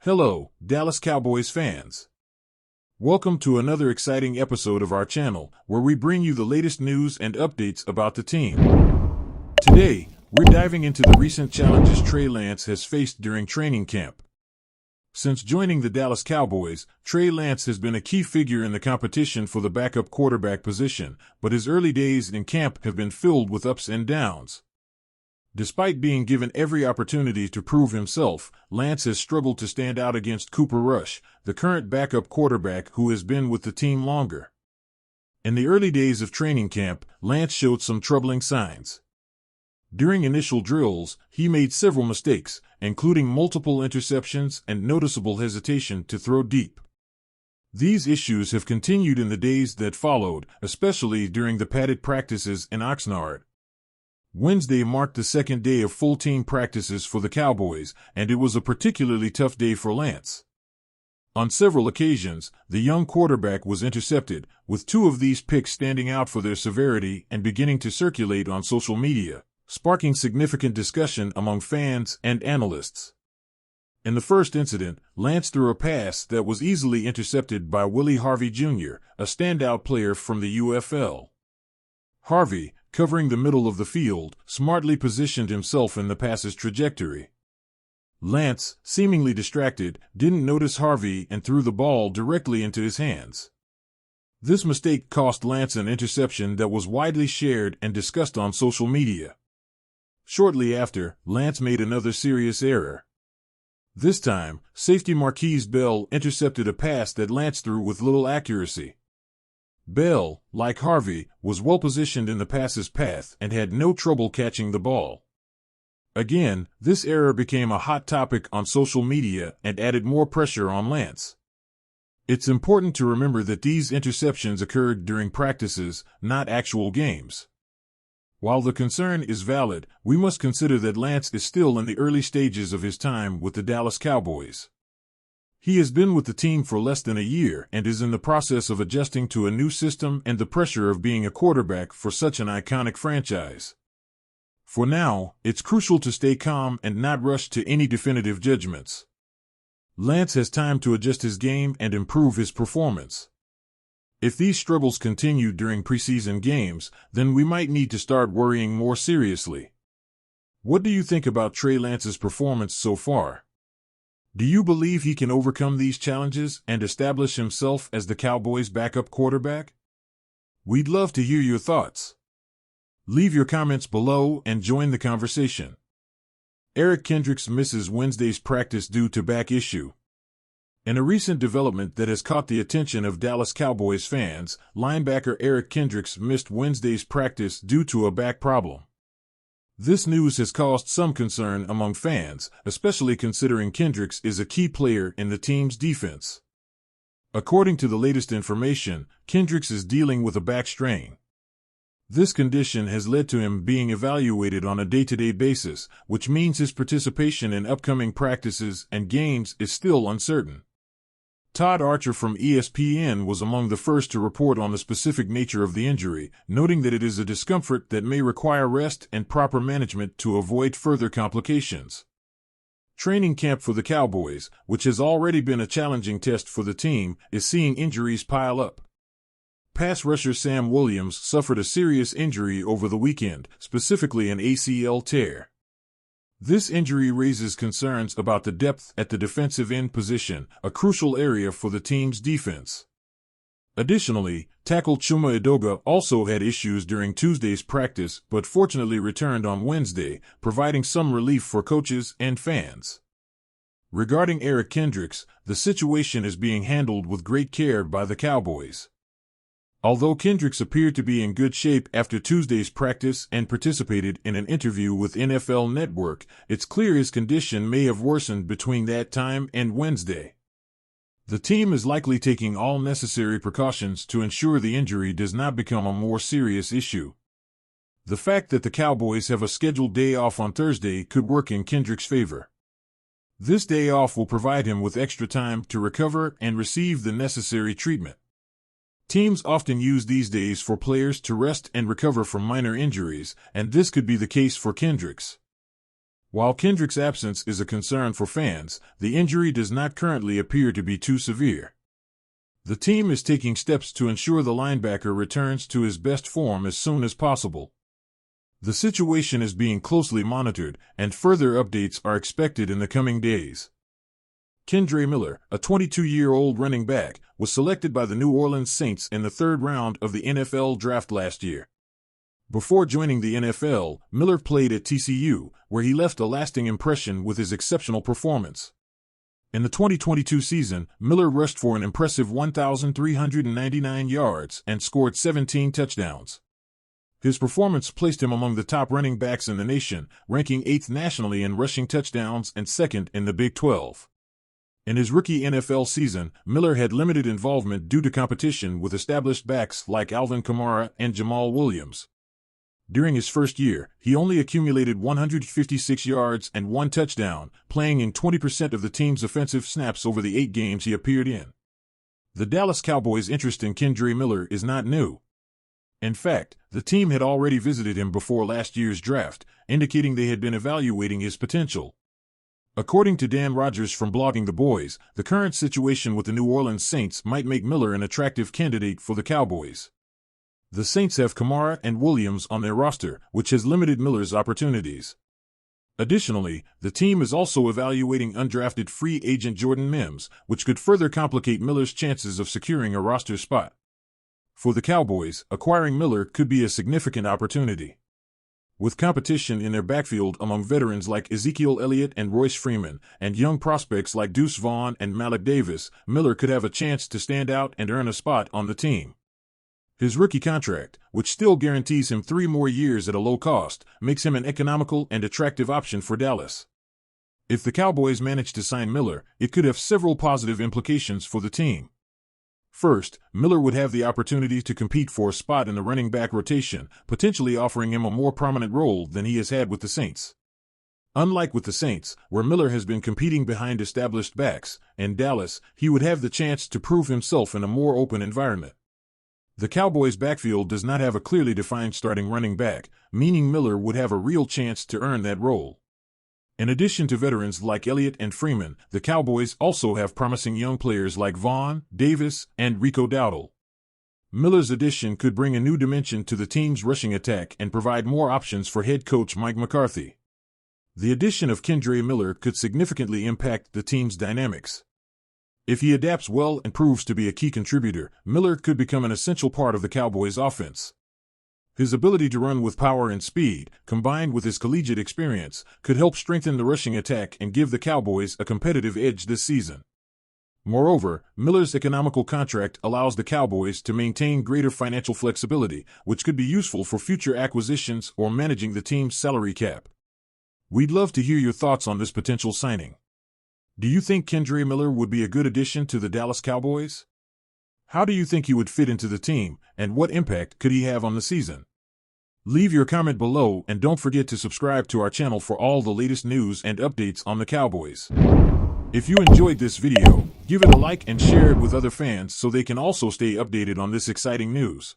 Hello, Dallas Cowboys fans. Welcome to another exciting episode of our channel, where we bring you the latest news and updates about the team. Today, we're diving into the recent challenges Trey Lance has faced during training camp. Since joining the Dallas Cowboys, Trey Lance has been a key figure in the competition for the backup quarterback position, but his early days in camp have been filled with ups and downs. Despite being given every opportunity to prove himself, Lance has struggled to stand out against Cooper Rush, the current backup quarterback who has been with the team longer. In the early days of training camp, Lance showed some troubling signs. During initial drills, he made several mistakes, including multiple interceptions and noticeable hesitation to throw deep. These issues have continued in the days that followed, especially during the padded practices in Oxnard. Wednesday marked the second day of full team practices for the Cowboys, and it was a particularly tough day for Lance. On several occasions, the young quarterback was intercepted, with two of these picks standing out for their severity and beginning to circulate on social media, sparking significant discussion among fans and analysts. In the first incident, Lance threw a pass that was easily intercepted by Willie Harvey Jr., a standout player from the UFL. Harvey, covering the middle of the field, smartly positioned himself in the pass's trajectory. Lance, seemingly distracted, didn't notice Harvey and threw the ball directly into his hands. This mistake cost Lance an interception that was widely shared and discussed on social media. Shortly after, Lance made another serious error. This time, safety Marquise Bell intercepted a pass that Lance threw with little accuracy. Bell, like Harvey, was well positioned in the pass's path and had no trouble catching the ball. Again, this error became a hot topic on social media and added more pressure on Lance. It's important to remember that these interceptions occurred during practices, not actual games. While the concern is valid, we must consider that Lance is still in the early stages of his time with the Dallas Cowboys. He has been with the team for less than a year and is in the process of adjusting to a new system and the pressure of being a quarterback for such an iconic franchise. For now, it's crucial to stay calm and not rush to any definitive judgments. Lance has time to adjust his game and improve his performance. If these struggles continue during preseason games, then we might need to start worrying more seriously. What do you think about Trey Lance's performance so far? Do you believe he can overcome these challenges and establish himself as the Cowboys' backup quarterback? We'd love to hear your thoughts. Leave your comments below and join the conversation. Kendricks misses Wednesday's practice due to back issue. In a recent development that has caught the attention of Dallas Cowboys fans, linebacker Kendricks missed Wednesday's practice due to a back problem. This news has caused some concern among fans, especially considering Kendricks is a key player in the team's defense. According to the latest information, Kendricks is dealing with a back strain. This condition has led to him being evaluated on a day-to-day basis, which means his participation in upcoming practices and games is still uncertain. Todd Archer from ESPN was among the first to report on the specific nature of the injury, noting that it is a discomfort that may require rest and proper management to avoid further complications. Training camp for the Cowboys, which has already been a challenging test for the team, is seeing injuries pile up. Pass rusher Sam Williams suffered a serious injury over the weekend, specifically an ACL tear. This injury raises concerns about the depth at the defensive end position, a crucial area for the team's defense. Additionally, tackle Chuma Edoga also had issues during Tuesday's practice but fortunately returned on Wednesday, providing some relief for coaches and fans. Regarding Kendricks, the situation is being handled with great care by the Cowboys. Although Kendricks appeared to be in good shape after Tuesday's practice and participated in an interview with NFL Network, it's clear his condition may have worsened between that time and Wednesday. The team is likely taking all necessary precautions to ensure the injury does not become a more serious issue. The fact that the Cowboys have a scheduled day off on Thursday could work in Kendricks' favor. This day off will provide him with extra time to recover and receive the necessary treatment. Teams often use these days for players to rest and recover from minor injuries, and this could be the case for Kendricks. While Kendricks' absence is a concern for fans, the injury does not currently appear to be too severe. The team is taking steps to ensure the linebacker returns to his best form as soon as possible. The situation is being closely monitored, and further updates are expected in the coming days. Kendre Miller, a 22-year-old running back, was selected by the New Orleans Saints in the third round of the NFL draft last year. Before joining the NFL, Miller played at TCU, where he left a lasting impression with his exceptional performance. In the 2022 season, Miller rushed for an impressive 1,399 yards and scored 17 touchdowns. His performance placed him among the top running backs in the nation, ranking 8th nationally in rushing touchdowns and 2nd in the Big 12. In his rookie NFL season, Miller had limited involvement due to competition with established backs like Alvin Kamara and Jamal Williams. During his first year, he only accumulated 156 yards and 1 touchdown, playing in 20% of the team's offensive snaps over the 8 games he appeared in. The Dallas Cowboys' interest in Kendre Miller is not new. In fact, the team had already visited him before last year's draft, indicating they had been evaluating his potential. According to Dan Rogers from Blogging the Boys, the current situation with the New Orleans Saints might make Miller an attractive candidate for the Cowboys. The Saints have Kamara and Williams on their roster, which has limited Miller's opportunities. Additionally, the team is also evaluating undrafted free agent Jordan Mims, which could further complicate Miller's chances of securing a roster spot. For the Cowboys, acquiring Miller could be a significant opportunity. With competition in their backfield among veterans like Ezekiel Elliott and Royce Freeman, and young prospects like Deuce Vaughn and Malik Davis, Miller could have a chance to stand out and earn a spot on the team. His rookie contract, which still guarantees him 3 more years at a low cost, makes him an economical and attractive option for Dallas. If the Cowboys manage to sign Miller, it could have several positive implications for the team. First, Miller would have the opportunity to compete for a spot in the running back rotation, potentially offering him a more prominent role than he has had with the Saints. Unlike with the Saints, where Miller has been competing behind established backs, in Dallas, he would have the chance to prove himself in a more open environment. The Cowboys' backfield does not have a clearly defined starting running back, meaning Miller would have a real chance to earn that role. In addition to veterans like Elliott and Freeman, the Cowboys also have promising young players like Vaughn, Davis, and Rico Dowdle. Miller's addition could bring a new dimension to the team's rushing attack and provide more options for head coach Mike McCarthy. The addition of Kendre Miller could significantly impact the team's dynamics. If he adapts well and proves to be a key contributor, Miller could become an essential part of the Cowboys' offense. His ability to run with power and speed, combined with his collegiate experience, could help strengthen the rushing attack and give the Cowboys a competitive edge this season. Moreover, Miller's economical contract allows the Cowboys to maintain greater financial flexibility, which could be useful for future acquisitions or managing the team's salary cap. We'd love to hear your thoughts on this potential signing. Do you think Kendre Miller would be a good addition to the Dallas Cowboys? How do you think he would fit into the team, and what impact could he have on the season? Leave your comment below and don't forget to subscribe to our channel for all the latest news and updates on the Cowboys. If you enjoyed this video, give it a like and share it with other fans so they can also stay updated on this exciting news.